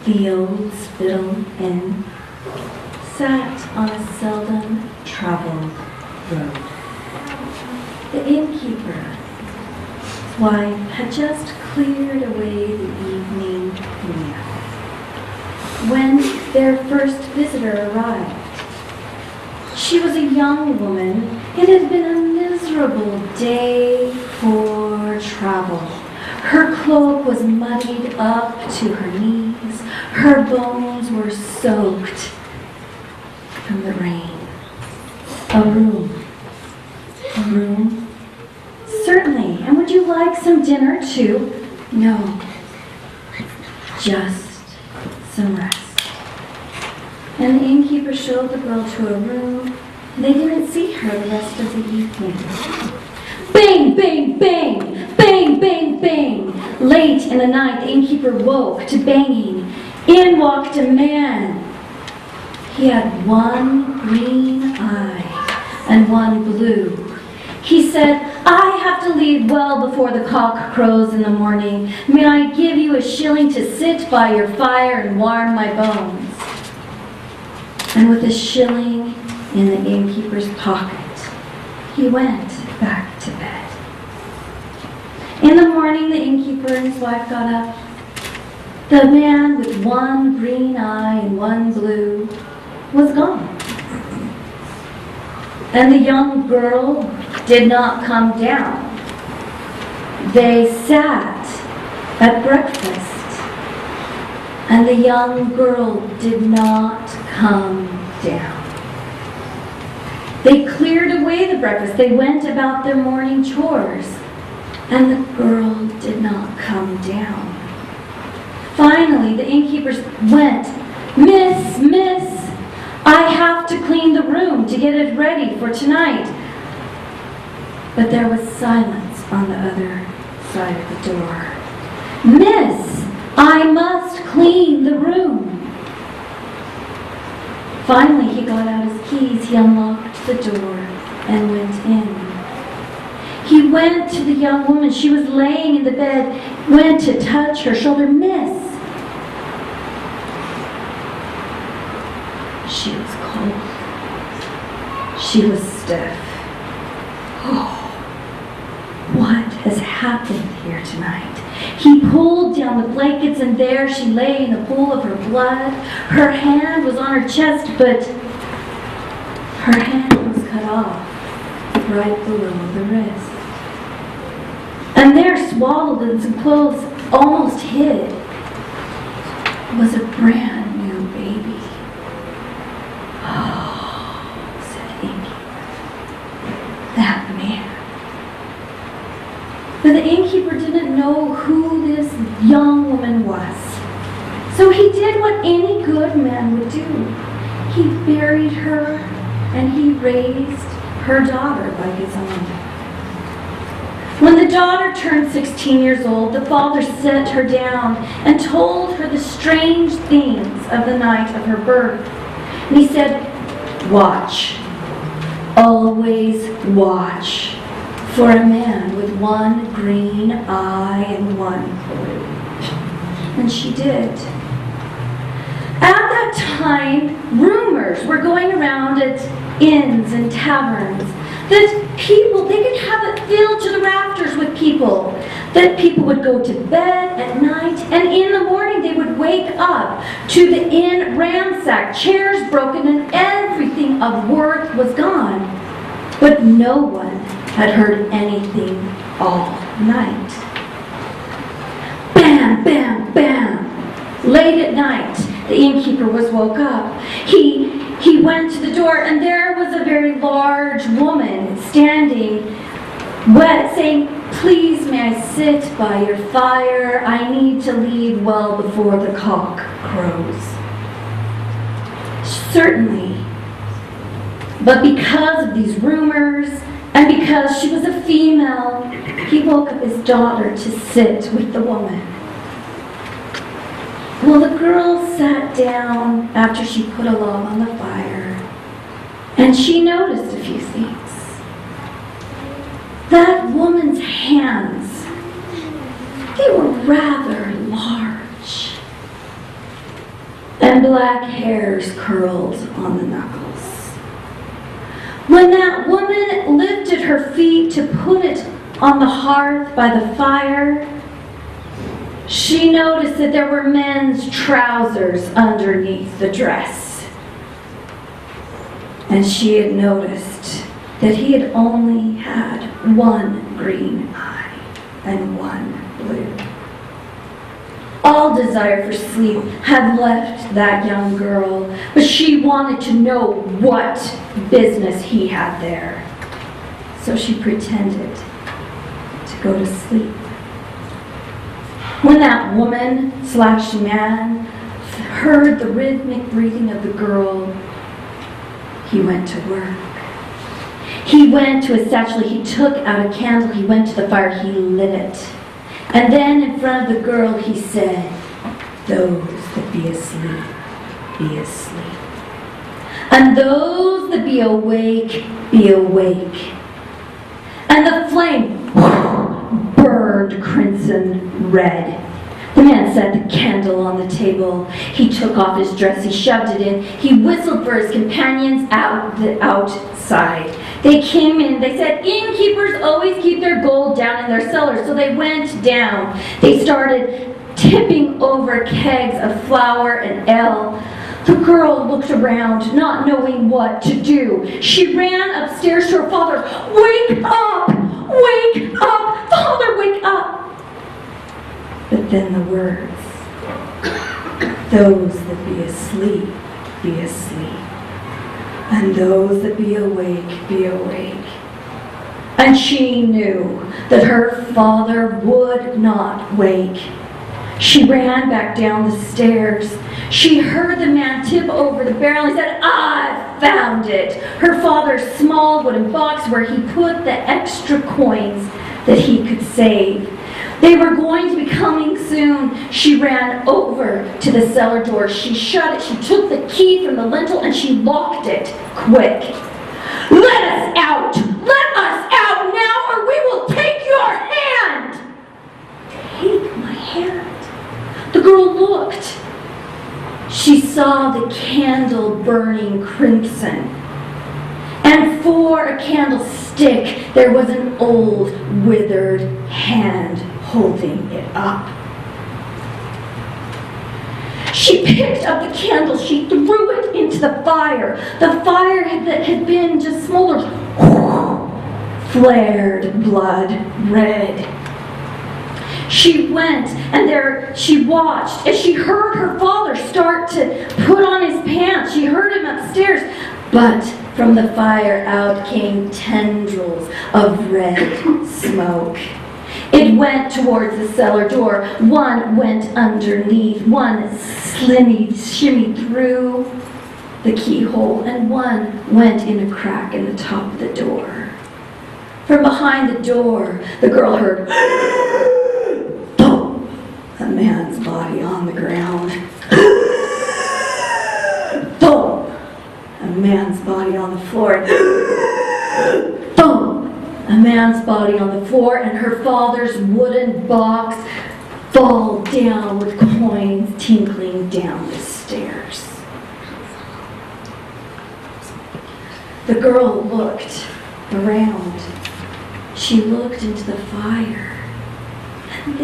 the old Spittle Inn sat on a seldom traveled road. The innkeeper's wife had just cleared away the evening meal when their first visitor arrived. She was a young woman. It had been a miserable day for travel. Her cloak was muddied up to her knees. Her bones were soaked from the rain. A room. Certainly. And would you like some dinner too? No. Just some rest. And the innkeeper showed the girl to a room, and they didn't see her the rest of the evening. Bang, bang, bang! Bang, bang, bang! Late in the night, the innkeeper woke to banging. In walked a man. He had one green eye and one blue. He said, I have to leave well before the cock crows in the morning. May I give you a shilling to sit by your fire and warm my bones? And with a shilling in the innkeeper's pocket, he went back to bed. In the morning, the innkeeper and his wife got up. The man with one green eye and one blue was gone. And the young girl did not come down. They sat at breakfast, and the young girl did not come down. They cleared away the breakfast. They went about their morning chores, and the girl did not come down. Finally, the innkeeper went, Miss, I have to clean the room to get it ready for tonight. But there was silence on the other side of the door. Miss, I must clean the room. Finally, he got out his keys, he unlocked the door, and went in. He went to the young woman. She was laying in the bed, went to touch her shoulder. Miss. She was cold. She was stiff. Oh, what has happened here tonight? He pulled down the blankets, and there she lay in a pool of her blood. Her hand was on her chest, but her hand was cut off right below the wrist. And there, swallowed in some clothes almost hid, was a brand new baby. Oh, said innkeeper. That man. But the innkeeper didn't know who this young woman was. So he did what any good man would do. He buried her, and he raised her daughter like his own. When the daughter turned 16 years old, the father set her down and told her the strange things of the night of her birth. And he said, watch, always watch for a man with one green eye and one blue. And she did. At that time, rumors were going around at inns and taverns that people, they could have it filled to the rafters with people. That people would go to bed at night, and in the morning they would wake up to the inn ransacked, chairs broken, and everything of worth was gone. But no one had heard anything all night. Bam, bam, bam. Late at night, the innkeeper was woke up. He went to the door, and there was a very large woman standing, saying, please may I sit by your fire? I need to leave well before the cock crows. Certainly. But because of these rumors, and because she was a female, he woke up his daughter to sit with the woman. Well, the girl sat down after she put a log on the fire, and she noticed a few things. That woman's hands, they were rather large. and black hairs curled on the knuckles. When that woman lifted her feet to put it on the hearth by the fire, she noticed that there were men's trousers underneath the dress. And she had noticed that he had only had one green eye and one blue. All desire for sleep had left that young girl, but she wanted to know what business he had there. So she pretended to go to sleep. When that woman/man heard the rhythmic breathing of the girl, he went to work. He went to his satchel, he took out a candle, he went to the fire, he lit it. And then in front of the girl he said, "Those that be asleep, be asleep. And those that be awake, be awake." And the flame burned crimson red. The man set the candle on the table. He took off his dress, he shoved it in. He whistled for his companions outside. They came in, they said, "Innkeepers always keep their gold down in their cellars." So they went down. They started tipping over kegs of flour and ale. The girl looked around, not knowing what to do. She ran upstairs to her father. "Wake up! Wake up! Father, wake up!" But then the words, "Those that be asleep, be asleep. And those that be awake, be awake." And she knew that her father would not wake. She ran back down the stairs. She heard the man tip over the barrel. He said, "I found it." Her father's small wooden box where he put the extra coins that he could save. They were going to be coming soon. She ran over to the cellar door. She shut it. She took the key from the lintel and she locked it quick. "Let us out! Let us out now or we will take your hand!" "Take my hand?" The girl looked. She saw the candle burning crimson. And for a candlestick, there was an old, withered hand holding it up. She picked up the candle, she threw it into the fire. The fire that had been just smoldered, flared blood red. She went and there she watched as she heard her father start to put on his pants. She heard him upstairs, but from the fire out came tendrils of red smoke. It went towards the cellar door. One went underneath, one shimmied through the keyhole, and one went in a crack in the top of the door. From behind the door, the girl heard boom, a man's body on the ground. Boom, a man's body on the floor. Boom, a man's body on the floor, and her father's wooden box fall down with coins tinkling down the stairs. The girl looked around. She looked into the fire. And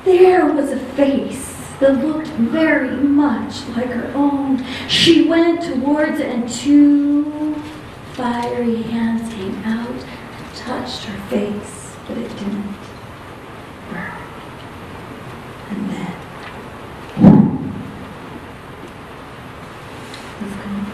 there was a face that looked very much like her own. She went towards it and two fiery hands came out and touched her face, but it didn't burn. And then it was gone.